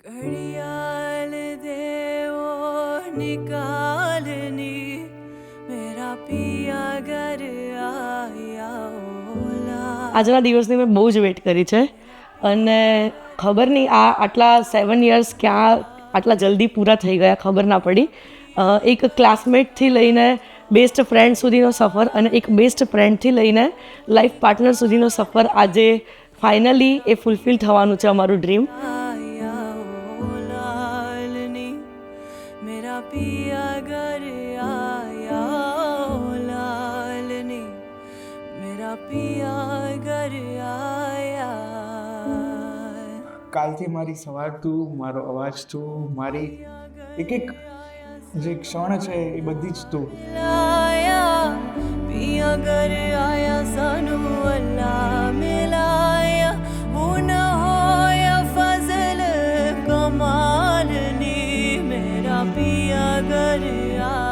घड़ियाल देवो निकालनी मेरा पिया घर आया ओला. આજના દિવસની મેં બહુ જ વેઇટ કરી છે અને ખબર નહીં આટલા 7 યર્સ ક્યાં આટલા જલ્દી પૂરા થઈ ગયા ખબર ના પડી. એક ક્લાસમેટથી લઈને બેસ્ટ ફ્રેન્ડ સુધીનો સફર અને એક બેસ્ટ ફ્રેન્ડથી લઈને લાઈફ પાર્ટનર સુધીનો સફર આજે ફાઇનલી એ ફૂલફિલ થવાનું છે અમારું ડ્રીમ. आया ओ लालनी मेरा पिया घर आया ओ लालनी मेरा पिया घर आया. કાલથી મારી સવાર તું, મારો અવાજ તું, મારી એક એક જે ક્ષણ છે એ બધી જ તું. लाया पिया घर आया सानू अल्लाह मिलाया उन होया फजल कमाल नी मेरा पिया घर आया.